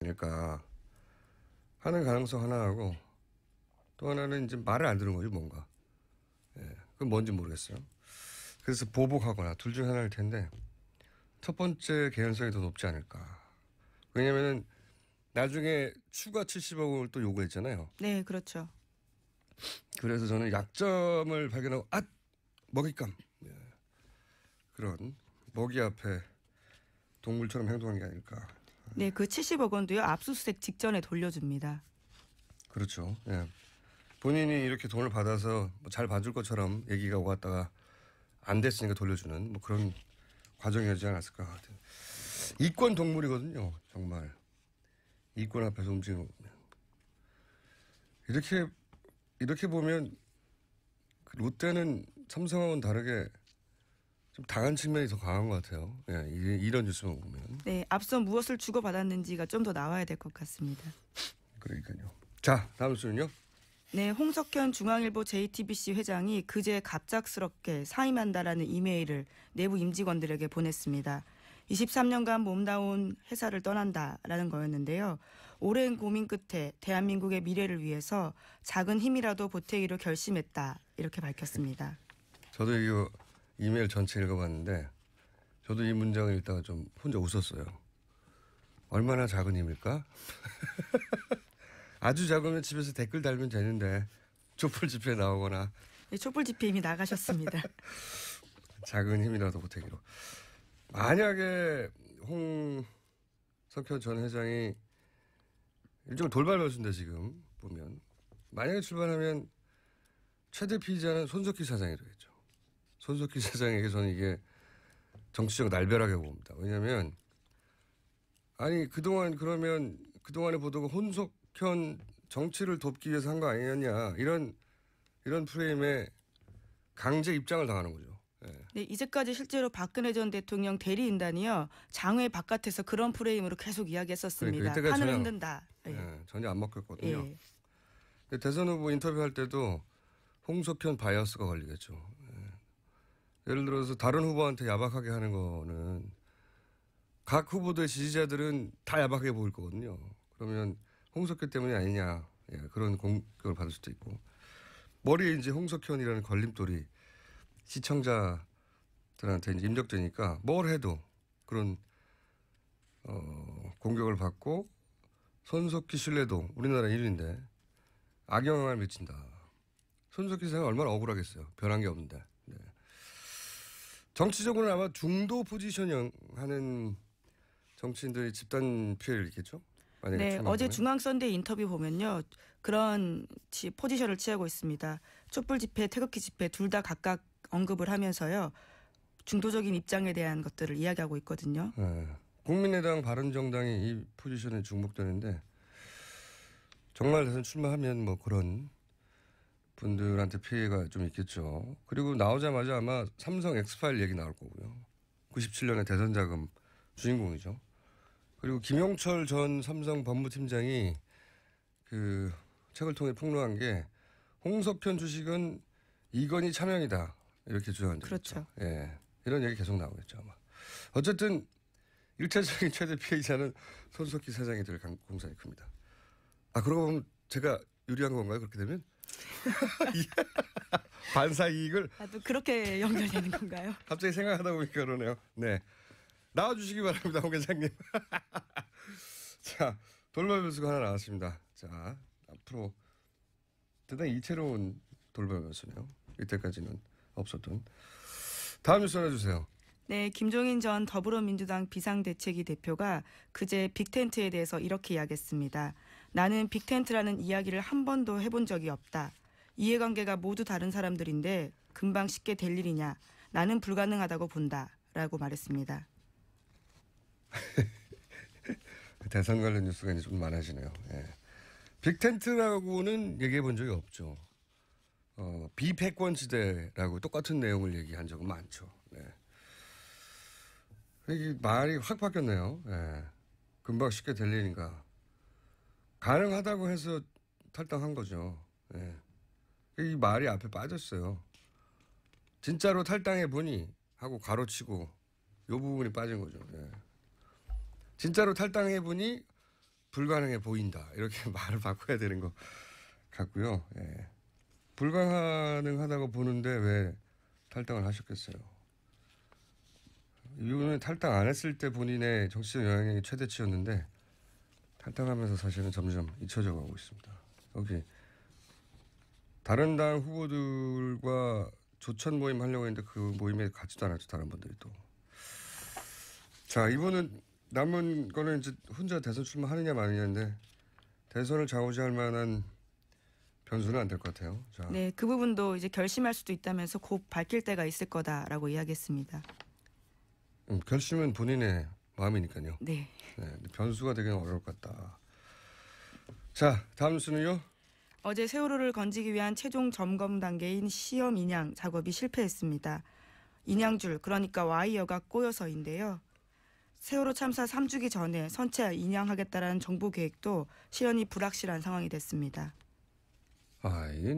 그러니까 하는 가능성 하나하고 또 하나는 이제 말을 안 듣는 거죠, 뭔가. 예, 그건 뭔지 모르겠어요. 그래서 보복하거나 둘 중 하나일 텐데 첫 번째 개연성이 더 높지 않을까. 왜냐면은 나중에 추가 70억 원을 또 요구했잖아요. 네, 그렇죠. 그래서 저는 약점을 발견하고 먹잇감. 예. 그런 먹이 앞에 동물처럼 행동한 게 아닐까. 네, 그 70억 원도요, 압수수색 직전에 돌려줍니다. 그렇죠. 예. 본인이 이렇게 돈을 받아서 잘 봐줄 것처럼 얘기가 오갔다가 안 됐으니까 돌려주는 뭐 그런 과정이었지 않았을까 같아요. 이권 동물이거든요. 정말. 이권 앞에서 움직이는 거면. 이렇게 보면 롯데는 삼성하고는 다르게 좀 당한 측면이 더 강한 것 같아요. 예, 이런 뉴스만 보면. 네, 앞서 무엇을 주고받았는지가 좀 더 나와야 될 것 같습니다. 그러니까요. 자, 다음 뉴스는요. 네, 홍석현 중앙일보 JTBC 회장이 그제 갑작스럽게 사임한다라는 이메일을 내부 임직원들에게 보냈습니다. 23년간 몸다운 회사를 떠난다라는 거였는데요. 오랜 고민 끝에 대한민국의 미래를 위해서 작은 힘이라도 보태기로 결심했다. 이렇게 밝혔습니다. 저도 이 이메일 전체 읽어봤는데 저도 이 문장을 읽다가 좀 혼자 웃었어요. 얼마나 작은 힘일까? 아주 작으면 집에서 댓글 달면 되는데 촛불 집회에 나오거나. 네, 촛불 집회 이미 나가셨습니다. 작은 힘이라도 보태기로. 만약에 홍석현 전 회장이 일종의 돌발 변수인데 지금 보면 만약에 출발하면 최대 피의자는 손석희 사장이 되겠죠. 손석희 사장에게 저는 이게 정치적 날벼락이라고 봅니다. 왜냐하면 그동안의 보도가 홍석현 정치를 돕기 위해서 한 거 아니었냐 이런 프레임에 강제 입장을 당하는 거죠. 네. 네, 이제까지 실제로 박근혜 전 대통령 대리인단이요. 장외 바깥에서 그런 프레임으로 계속 이야기했었습니다. 그러니까 판을 흔든다. 네, 전혀 안 먹혔거든요. 예. 대선 후보 인터뷰할 때도 홍석현 바이어스가 걸리겠죠. 네. 예를 들어서 다른 후보한테 야박하게 하는 거는 각 후보들의 지지자들은 다 야박하게 보일 거거든요. 그러면 홍석현 때문이 아니냐. 예, 그런 공격을 받을 수도 있고. 머리에 이제 홍석현이라는 걸림돌이 시청자들한테 이제 입력되니까 뭘 해도 그런 공격을 받고 손석희 신뢰도 우리나라 1위인데 악영향을 미친다. 손석희 생각 얼마나 억울하겠어요. 변한 게 없는데. 네. 정치적으로는 아마 중도 포지셔닝 하는 정치인들이 집단 피해를 입겠죠. 네, 어제 중앙선대 인터뷰 보면요. 그런 포지션을 취하고 있습니다. 촛불 집회, 태극기 집회 둘 다 각각 언급을 하면서요. 중도적인 입장에 대한 것들을 이야기하고 있거든요. 네. 국민의당 바른정당이 이 포지션에 중복되는데 정말 대선 출마하면 뭐 그런 분들한테 피해가 좀 있겠죠. 그리고 나오자마자 아마 삼성 엑스파일 얘기 나올 거고요. 97년에 대선 자금 주인공이죠. 그리고 김용철 전 삼성 법무팀장이 그 책을 통해 폭로한 게 홍석현 주식은 이건희 차명이다. 이렇게 주장한 적이 그렇죠. 있죠. 예. 이런 얘기 계속 나오겠죠, 아마. 어쨌든 1차적인 최대 피해자는 손석희 사장이 될 공산이 큽니다. 그러고 보면 제가 유리한 건가요? 그렇게 되면? 반사 이익을. 또 그렇게 연결되는 건가요? 갑자기 생각하다 보니까 그러네요. 네. 나와주시기 바랍니다, 홍 회장님. 자, 돌발 변수가 하나 나왔습니다. 자, 앞으로 대단히 이채로운 돌발 변수네요. 이때까지는 없었던. 다음 뉴스 전해주세요. 네, 김종인 전 더불어민주당 비상대책위 대표가 그제 빅텐트에 대해서 이렇게 이야기했습니다. 나는 빅텐트라는 이야기를 한 번도 해본 적이 없다. 이해관계가 모두 다른 사람들인데 금방 쉽게 될 일이냐. 나는 불가능하다고 본다. 라고 말했습니다. 대선 관련 뉴스가 이제 좀 많아지네요. 예. 빅텐트라고는 얘기해 본 적이 없죠. 비패권 지대라고 똑같은 내용을 얘기한 적은 많죠. 네. 이게 말이 확 바뀌었네요. 예. 금방 쉽게 될 일인가. 가능하다고 해서 탈당한 거죠. 예. 이 말이 앞에 빠졌어요. 진짜로 탈당해 보니 하고 가로치고 요 부분이 빠진 거죠. 예. 진짜로 탈당해 보니 불가능해 보인다. 이렇게 말을 바꿔야 되는 것 같고요. 예. 불가능하다고 보는데 왜 탈당을 하셨겠어요? 이분은 탈당 안 했을 때 본인의 정치적 영향력이 최대치였는데 탈당하면서 사실은 점점 잊혀져 가고 있습니다. 여기 다른 당 후보들과 조천 모임 하려고 했는데 그 모임에 가지도 않았죠. 다른 분들이 또. 자, 이분은 남은 거는 이제 혼자 대선 출마하느냐 마느냐인데 대선을 좌우지할 만한 변수는 안 될 것 같아요. 자. 네, 그 부분도 이제 결심할 수도 있다면서 곧 밝힐 때가 있을 거다라고 이야기했습니다. 결심은 본인의 마음이니까요. 네. 네, 변수가 되기는 어려울 것 같다. 자, 다음 뉴스는요. 어제 세월호를 건지기 위한 최종 점검 단계인 시험 인양 작업이 실패했습니다. 인양줄, 그러니까 와이어가 꼬여서인데요. 세월호 참사 3주기 전에 선체 인양하겠다라는 정부 계획도 실현이 불확실한 상황이 됐습니다. 아, 이게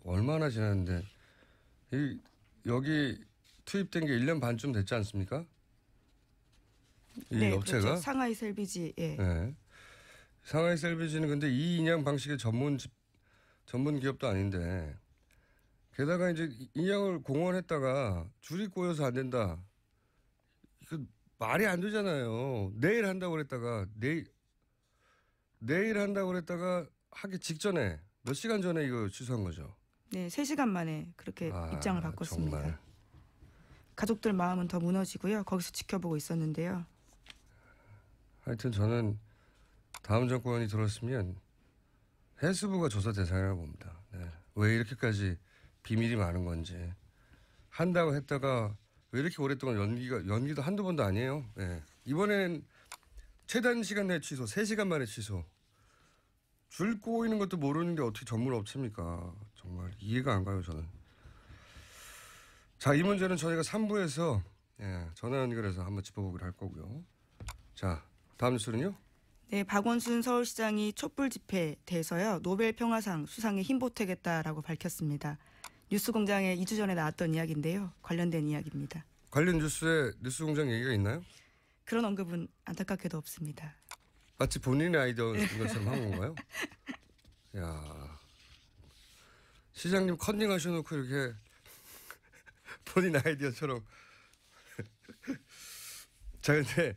얼마나 지났는데 여기 투입된 게 1년 반쯤 됐지 않습니까? 이 네, 업체가? 그렇죠. 상하이 셀비지. 예. 네. 상하이 셀비지는 근데 이 인양 방식의 전문 기업도 아닌데 게다가 이제 인양을 공언했다가 줄이 꼬여서 안 된다. 이거 말이 안 되잖아요. 내일 한다고 그랬다가 내일 한다고 그랬다가 하기 직전에 몇 시간 전에 이거 취소한 거죠. 네, 3시간 만에 그렇게 입장을 바꿨습니다. 정말. 가족들 마음은 더 무너지고요. 거기서 지켜보고 있었는데요. 하여튼 저는 다음 정권이 들어왔으면 해수부가 조사 대상이라고 봅니다. 네. 왜 이렇게까지 비밀이 많은 건지. 한다고 했다가 왜 이렇게 오랫동안 연기도 한두 번도 아니에요. 네. 이번에는 최단 시간 내에 취소, 3시간 만에 취소. 줄 꼬이는 것도 모르는데 어떻게 전문 업체입니까? 정말 이해가 안 가요, 저는. 자, 이 문제는 저희가 3부에서 전화 연결해서 한번 짚어보기로 할 거고요. 자, 다음 뉴스는요? 네, 박원순 서울시장이 촛불 집회에 대해서요. 노벨 평화상 수상에 힘보태겠다라고 밝혔습니다. 뉴스공장에 2주 전에 나왔던 이야기인데요. 관련된 이야기입니다. 관련 뉴스에 뉴스공장 얘기가 있나요? 그런 언급은 안타깝게도 없습니다. 마치 본인의 아이디어인 것처럼 한 건가요? 야, 시장님 컨닝 하셔놓고 이렇게 본인 아이디어처럼. 자, 근데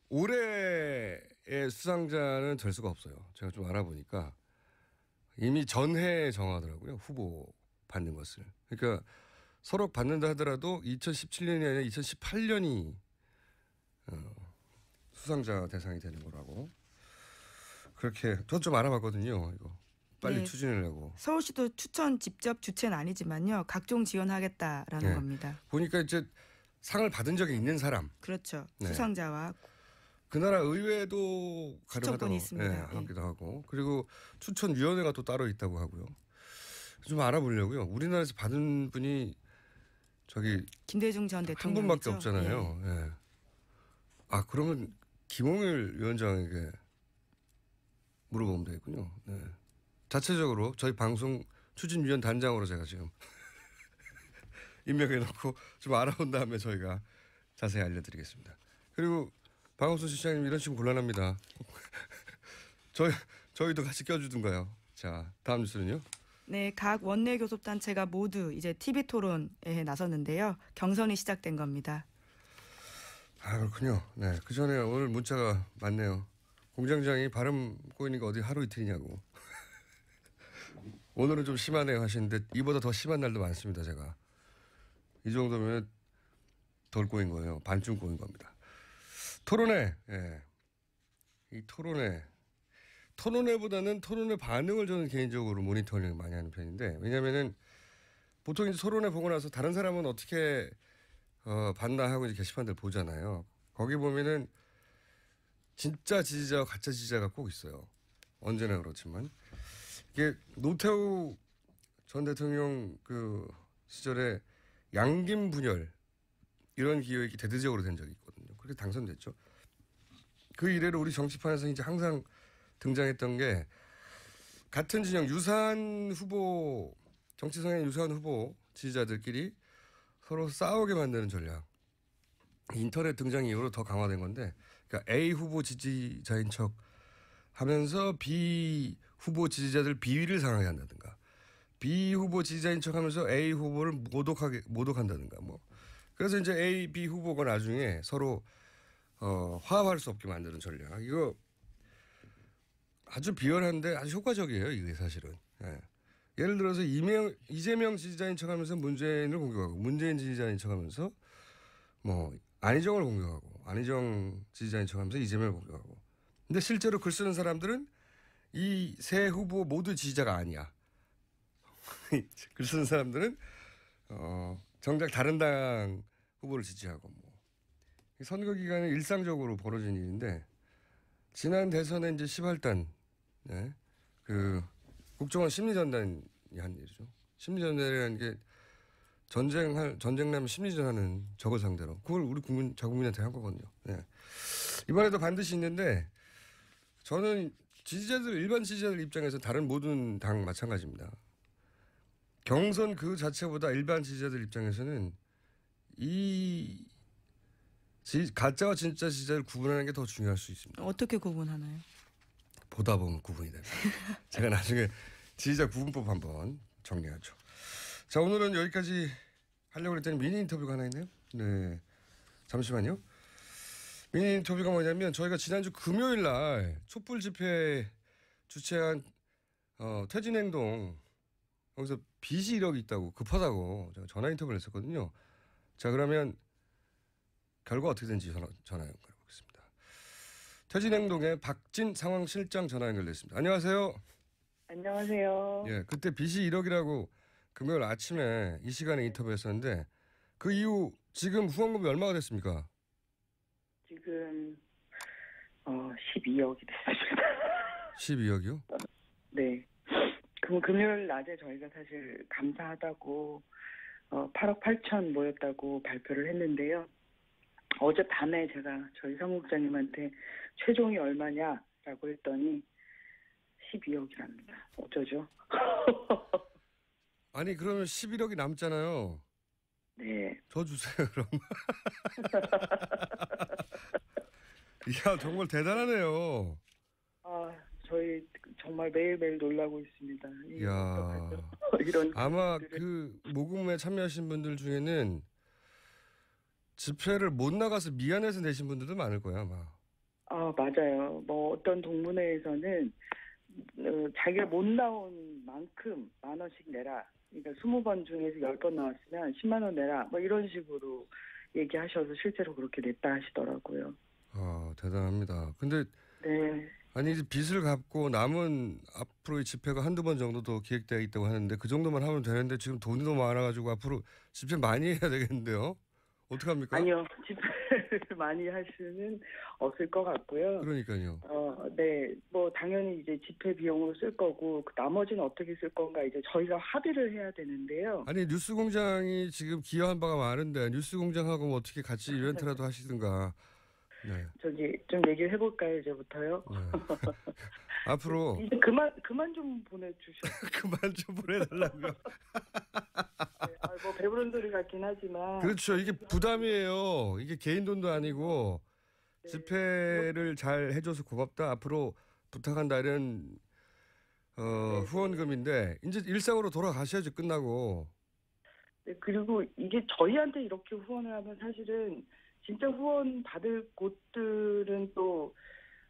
올해의 수상자는 될 수가 없어요. 제가 좀 알아보니까 이미 전해에 정하더라고요. 후보 받는 것을. 그러니까 서로 받는다 하더라도 2017년이 아니라 2018년이 수상자 대상이 되는 거라고. 그렇게 저도 좀 알아봤거든요. 이거 빨리 네. 추진하려고. 서울시도 추천 직접 주체는 아니지만요. 각종 지원하겠다라는 네. 겁니다. 보니까 이제 상을 받은 적이 있는 사람. 그렇죠. 네. 수상자와 그 나라 의회도 가능하다고 추천권이 있습니다. 예. 하기도 하고. 그리고 추천위원회가 또 따로 있다고 하고요. 좀 알아보려고요. 우리나라에서 받은 분이 저기 김대중 전 한 대통령이죠. 분밖에 없잖아요. 예. 아, 그러면 김홍일 위원장에게 물어보면 되겠군요. 네. 자체적으로 저희 방송 추진위원 단장으로 제가 지금 임명해놓고 좀 알아본 다음에 저희가 자세히 알려드리겠습니다. 그리고 박원순 시장님 이런 식으로 곤란합니다. 저희도 같이 껴주든가요. 자, 다음 뉴스는요. 네, 각 원내 교섭단체가 모두 이제 TV 토론에 나섰는데요. 경선이 시작된 겁니다. 아, 그렇군요. 네, 그 전에 오늘 문자가 많네요. 공장장이 발음 꼬이는 게 어디 하루 이틀이냐고. 오늘은 좀 심하네요 하시는데 이보다 더 심한 날도 많습니다. 제가. 이 정도면 덜 꼬인 거예요. 반쯤 꼬인 겁니다. 토론회. 예. 이 토론회보다는 토론회 반응을 저는 개인적으로 모니터링을 많이 하는 편인데 왜냐면은 보통 이제 토론회 보고 나서 다른 사람은 어떻게 봤나 하고 이제 게시판들 보잖아요. 거기 보면은 진짜 지지자와 가짜 지지자가 꼭 있어요. 언제나 그렇지만. 이게 노태우 전 대통령 그 시절에 양김 분열 이런 기획이 대대적으로 된 적이 있거든요. 그렇게 당선됐죠. 그 이래로 우리 정치판에서 이제 항상 등장했던 게 같은 진영 유사한 후보, 정치 성향 유사한 후보 지지자들끼리 서로 싸우게 만드는 전략. 인터넷 등장 이후로 더 강화된 건데, 그러니까 A 후보 지지자인 척 하면서 B 후보 지지자들 비위를 상하게 한다든가, B 후보 지지자인 척하면서 A 후보를 모독한다든가 뭐. 그래서 이제 A, B 후보가 나중에 서로 화합할 수 없게 만드는 전략. 이거 아주 비열한데 아주 효과적이에요. 이게 사실은. 예. 예를 들어서 이재명 지지자인 척하면서 문재인을 공격하고, 문재인 지지자인 척하면서 뭐 안희정을 공격하고, 안희정 지지자인 척하면서 이재명을 공격하고. 근데 실제로 글 쓰는 사람들은 이 세 후보 모두 지지자가 아니야. 글 쓰는 사람들은 정작 다른 당 후보를 지지하고 뭐. 선거 기간에 일상적으로 벌어진 일인데, 지난 대선에 이제 18단, 네, 그 국정원 심리전단이 한 일이죠. 심리전단이라는 게 전쟁나면 심리전하는 적을 상대로, 그걸 우리 자국민한테 한 거거든요. 네. 이번에도 반드시 있는데, 저는 일반 지지자들 입장에서 다른 모든 당 마찬가지입니다. 경선 그 자체보다 일반 지지자들 입장에서는 이 가짜와 진짜 지지자를 구분하는 게 더 중요할 수 있습니다. 어떻게 구분하나요? 보다 보면 구분이 됩니다. 제가 나중에 지지자 구분법 한번 정리하죠. 자, 오늘은 여기까지 하려고 했더니 미니 인터뷰가 하나 있네요. 네, 잠시만요. 미니 인터뷰가 뭐냐면, 저희가 지난주 금요일 날 촛불 집회 주최한 퇴진행동, 거기서 빚이 1억이 있다고, 급하다고 제가 전화 인터뷰를 했었거든요. 자, 그러면 결과 어떻게 된지 전화 연결해보겠습니다. 퇴진행동의 박진 상황실장 전화 연결됐습니다. 안녕하세요. 안녕하세요. 예, 그때 빚이 1억이라고 금요일 아침에 이 시간에 인터뷰했었는데, 그 이후 지금 후원금이 얼마가 됐습니까? 지금 12억이 됐습니다. 12억이요? 네. 금요일 낮에 저희가 사실 감사하다고 8억 8천 모였다고 발표를 했는데요. 어젯밤에 제가 저희 사무국장님한테 최종이 얼마냐라고 했더니 12억이랍니다. 어쩌죠? 아니, 그러면 11억이 남잖아요. 네. 더 주세요, 그럼. 이야, 정말 대단하네요. 저희 정말 매일매일 놀라고 있습니다. 이야. 이런 아마 그 모금에 참여하신 분들 중에는 집회를 못 나가서 미안해서 내신 분들도 많을 거야, 아마. 맞아요. 뭐 어떤 동문회에서는 자기가 못 나온 만큼 10,000원씩 내라. 그러니까 20번 중에서 10번 나왔으면 10만 원 내라. 뭐 이런 식으로 얘기하셔서 실제로 그렇게 냈다 하시더라고요. 대단합니다. 근데 네. 아니, 이제 빚을 갚고 남은 앞으로의 집회가 한두 번 정도 더 기획되어 있다고 하는데, 그 정도만 하면 되는데 지금 돈이 너무 많아가지고 앞으로 집회 많이 해야 되겠는데요? 어떡합니까? 아니요. 집회를 많이 할 수는 없을 것 같고요. 그러니까요. 네. 뭐 당연히 이제 집회 비용으로 쓸 거고, 그 나머지는 어떻게 쓸 건가 이제 저희가 합의를 해야 되는데요. 아니, 뉴스공장이 지금 기여한 바가 많은데 뉴스공장하고 뭐 어떻게 같이 이벤트라도 하시든가. 네. 저기 좀 얘기를 해볼까요, 이제부터요? 네. 앞으로 이제 그만 좀 보내주셔. 그만 좀 보내달라고요. 네, 뭐 배부른 소리 같긴 하지만. 그렇죠. 이게 부담이에요. 이게 개인 돈도 아니고. 네. 집회를 잘 해줘서 고맙다, 앞으로 부탁한다, 이런 후원금인데 이제 일상으로 돌아가셔야죠, 끝나고. 네, 그리고 이게 저희한테 이렇게 후원을 하면 사실은 진짜 후원 받을 곳들은 또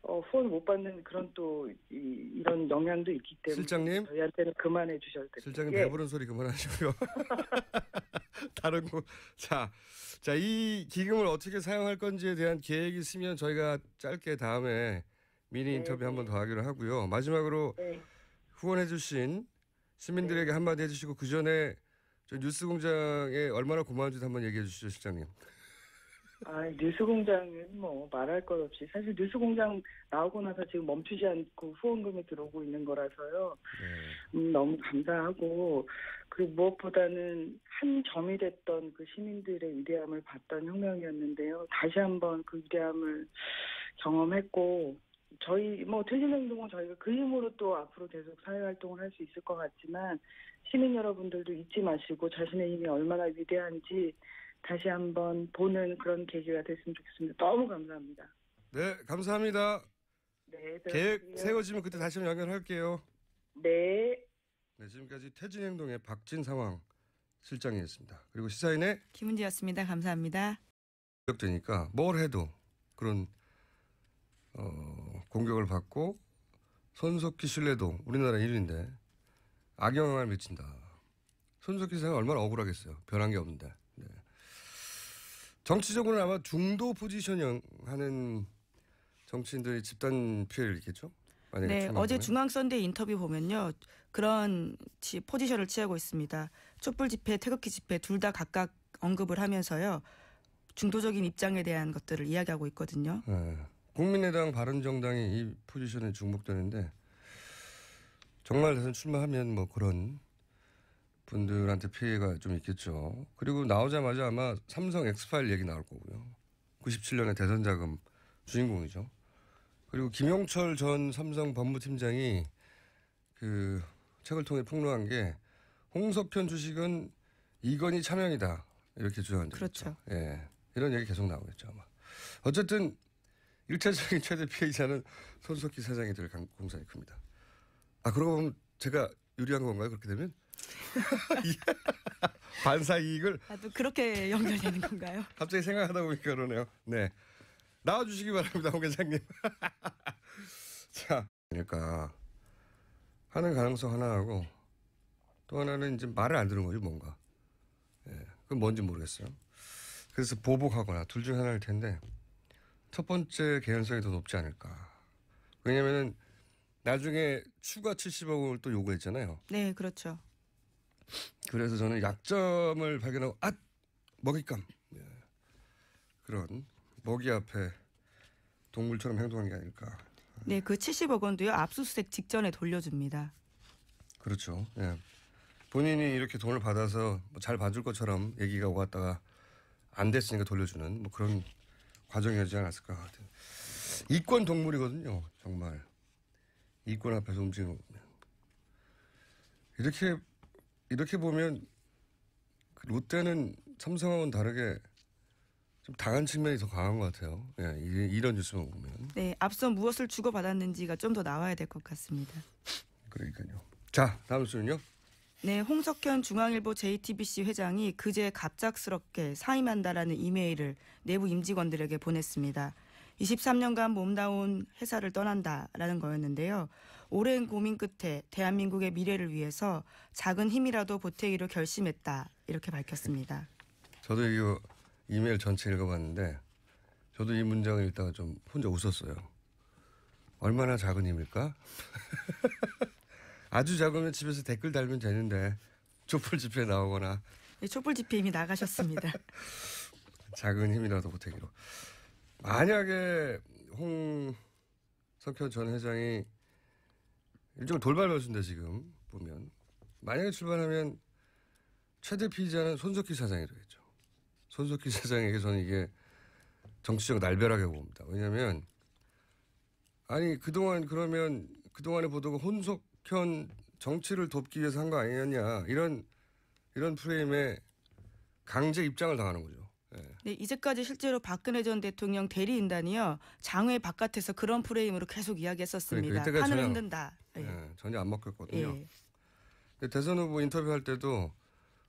후원을 못 받는 그런 또 이런 영향도 있기 때문에 실장님? 저희한테는 그만해 주셔도 됩니다. 실장님, 배부른 소리 그만하시고요. 다른 거. 자, 이 기금을 어떻게 사용할 건지에 대한 계획이 있으면 저희가 짧게 다음에 미니 인터뷰 한번 더 하기로 하고요. 마지막으로 후원해 주신 시민들에게 한마디 해주시고, 그 전에 저 뉴스공장에 얼마나 고마운지 한번 얘기해 주시죠, 실장님. 뉴스공장은 뭐 말할 것 없이 사실 뉴스공장 나오고 나서 지금 멈추지 않고 후원금이 들어오고 있는 거라서요. 네. 너무 감사하고, 그리고 무엇보다는 한 점이 됐던 그 시민들의 위대함을 봤던 혁명이었는데요. 다시 한번 그 위대함을 경험했고, 저희 뭐 퇴진행동은 저희가 그 힘으로 또 앞으로 계속 사회활동을 할 수 있을 것 같지만, 시민 여러분들도 잊지 마시고 자신의 힘이 얼마나 위대한지 다시 한번 보는 그런 계기가 됐으면 좋겠습니다. 너무 감사합니다. 네, 감사합니다. 네, 계획 들어주세요. 세워지면 그때 다시 한번 연결할게요. 네. 네, 지금까지 태진행동의 박진 상황 실장이었습니다. 그리고 시사인의 김은지였습니다. 감사합니다. 공격되니까 뭘 해도 그런 공격을 받고 손석희 신뢰도 우리나라 1위인데 악영향을 미친다. 손석희 사가 얼마나 억울하겠어요. 변한 게 없는데. 네. 정치적으로는 아마 중도 포지셔닝 하는 정치인들이 집단 피해를 입겠죠. 만약에 네, 출마하면. 어제 중앙선대 인터뷰 보면요. 그런 포지션을 취하고 있습니다. 촛불 집회, 태극기 집회 둘 다 각각 언급을 하면서요. 중도적인 입장에 대한 것들을 이야기하고 있거든요. 네. 국민의당 바른정당이 이 포지션에 중복되는데 정말 대선 출마하면 뭐 그런 분들한테 피해가 좀 있겠죠. 그리고 나오자마자 아마 삼성 엑스파일 얘기 나올 거고요. 97년에 대선 자금 주인공이죠. 그리고 김용철 전 삼성 법무팀장이 그 책을 통해 폭로한 게 홍석현 주식은 이건희 차명이다 이렇게 주장한 적이 그렇죠. 있죠. 예, 이런 얘기 계속 나오겠죠 아마. 어쨌든 1차적인 최대 피해자는 손석희 사장이 될 공산이 큽니다. 아 그러고 보면 제가 유리한 건가요 그렇게 되면? 반사 이익을 아, 또 그렇게 연결되는 건가요? 갑자기 생각하다 보니까 그러네요. 네. 나와주시기 바랍니다, 홍 회장님. 자, 그러니까 하는 가능성 하나하고 또 하나는 이제 말을 안 듣는 거죠, 뭔가. 예, 그건 뭔지 모르겠어요. 그래서 보복하거나 둘 중 하나일 텐데 첫 번째 개연성이 더 높지 않을까. 왜냐면은 나중에 추가 70억 원을 또 요구했잖아요. 네, 그렇죠. 그래서 저는 약점을 발견하고 먹잇감. 예. 그런 먹이 앞에 동물처럼 행동한 게 아닐까. 네, 그 70억 원도요. 압수수색 직전에 돌려줍니다. 그렇죠. 예. 본인이 이렇게 돈을 받아서 뭐잘 봐줄 것처럼 얘기가 오갔다가 안 됐으니까 돌려주는 뭐 그런 과정이었지 않았을까 같아요. 이권 동물이거든요. 정말. 이권 앞에서 움직이는 이렇게 보면 롯데는 삼성하고는 다르게 좀 당한 측면이 더 강한 것 같아요. 예, 이런 뉴스만 보면. 네, 앞서 무엇을 주고받았는지가 좀 더 나와야 될 것 같습니다. 그러니까요. 자, 다음 수는요. 네, 홍석현 중앙일보 JTBC 회장이 그제 갑작스럽게 사임한다라는 이메일을 내부 임직원들에게 보냈습니다. 23년간 몸담은 회사를 떠난다라는 거였는데요. 오랜 고민 끝에 대한민국의 미래를 위해서 작은 힘이라도 보태기로 결심했다 이렇게 밝혔습니다. 저도 이 이메일 전체 읽어봤는데 저도 이 문장을 읽다가 좀 혼자 웃었어요. 얼마나 작은 힘일까? 아주 작으면 집에서 댓글 달면 되는데 촛불 집회에 나오거나 네, 촛불 집회 이미 나가셨습니다. 작은 힘이라도 보태기로. 만약에 홍석현 전 회장이 일종의 돌발 변수인데 지금 보면 만약에 출발하면 최대 피의자는 손석희 사장이 되겠죠. 손석희 사장에게 저는 이게 정치적 날벼락이라고 봅니다. 왜냐하면 아니 그동안의 보도가 홍석현 정치를 돕기 위해서 한 거 아니었냐 이런 프레임에 강제 입장을 당하는 거죠. 예. 네, 이제까지 실제로 박근혜 전 대통령 대리인단이요. 장외 바깥에서 그런 프레임으로 계속 이야기했었습니다. 그러니까 판을 전혀, 흔든다. 예. 예, 전혀 안 먹혔거든요. 예. 근데 대선 후보 인터뷰할 때도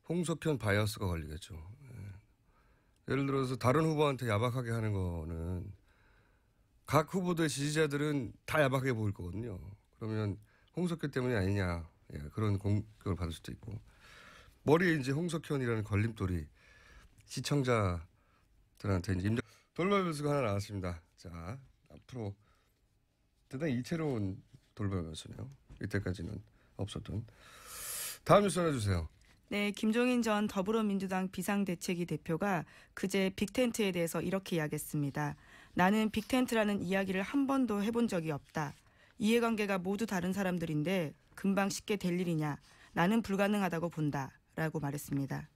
홍석현 바이어스가 걸리겠죠. 예. 예를 들어서 다른 후보한테 야박하게 하는 거는 각 후보들의 지지자들은 다 야박하게 보일 거거든요. 그러면 홍석현 때문이 아니냐 예, 그런 공격을 받을 수도 있고 머리에 이제 홍석현이라는 걸림돌이 시청자들한테 이제 돌발 변수가 하나 나왔습니다. 자 앞으로 대단히 이채로운 돌발 변수네요. 이때까지는 없었던. 다음 뉴스 전해주세요. 네, 김종인 전 더불어민주당 비상대책위 대표가 그제 빅텐트에 대해서 이렇게 이야기했습니다. 나는 빅텐트라는 이야기를 한 번도 해본 적이 없다. 이해관계가 모두 다른 사람들인데 금방 쉽게 될 일이냐. 나는 불가능하다고 본다. 라고 말했습니다.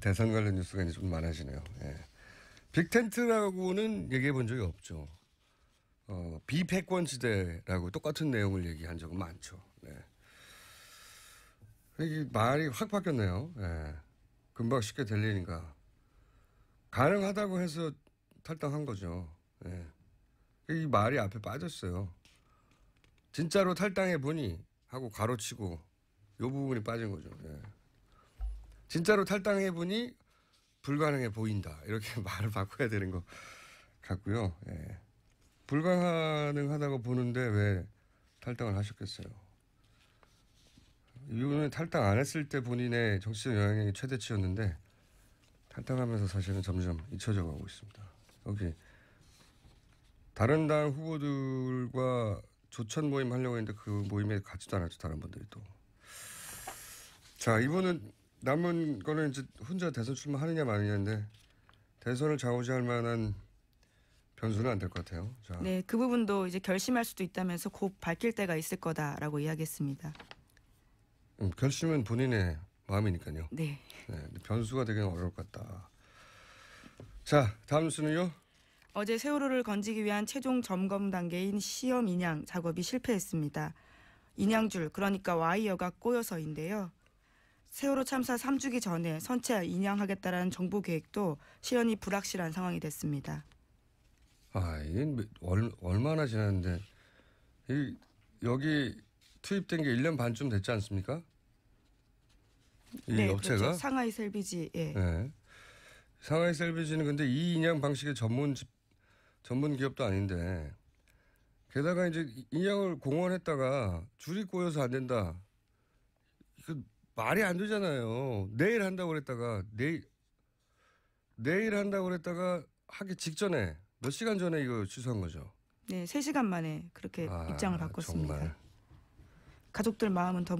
대선 관련 뉴스가 이제 좀 많아지네요. 예. 빅텐트라고는 얘기해 본 적이 없죠. 비패권 시대라고 똑같은 내용을 얘기한 적은 많죠. 네. 이게 말이 확 바뀌었네요. 예. 금방 쉽게 될 일인가. 가능하다고 해서 탈당한 거죠. 예. 이 말이 앞에 빠졌어요. 진짜로 탈당해 보니 하고 가로치고 요 부분이 빠진 거죠. 예. 진짜로 탈당해 보니 불가능해 보인다. 이렇게 말을 바꿔야 되는 것 같고요. 예. 불가능하다고 보는데 왜 탈당을 하셨겠어요? 이분은 탈당 안 했을 때 본인의 정치적 영향력이 최대치였는데 탈당하면서 사실은 점점 잊혀져 가고 있습니다. 여기 다른 당 후보들과 조천 모임 하려고 했는데 그 모임에 가지도 않았죠. 다른 분들이 또. 자, 이분은 남은 거는 이제 혼자 대선 출마하느냐 마느냐인데 대선을 좌우지할 만한 변수는 안 될 것 같아요. 자, 네, 그 부분도 이제 결심할 수도 있다면서 곧 밝힐 때가 있을 거다라고 이야기했습니다. 결심은 본인의 마음이니까요. 네. 네, 근데 변수가 되기는 어려울 것 같다. 자, 다음 뉴스는요. 어제 세월호를 건지기 위한 최종 점검 단계인 시험 인양 작업이 실패했습니다. 인양줄, 그러니까 와이어가 꼬여서인데요. 세월호 참사 3주기 전에 선체 인양하겠다라는 정부 계획도 실현이 불확실한 상황이 됐습니다. 아, 이게 얼마나 지났는데 여기 투입된 게 1년 반쯤 됐지 않습니까? 이 네, 업체가? 그렇죠. 상하이 셀비지. 예. 네. 상하이 셀비지는 근데 이 인양 방식의 전문 기업도 아닌데 게다가 이제 인양을 공언했다가 줄이 꼬여서 안 된다. 이거 말이 안 되잖아요. 내일 한다고 그랬다가 내일 한다고 그랬다가 하기 직전에 몇 시간 전에 이거 취소한 거죠. 네, 3시간 만에 그렇게 입장을 바꿨습니다. 정말. 가족들 마음은 더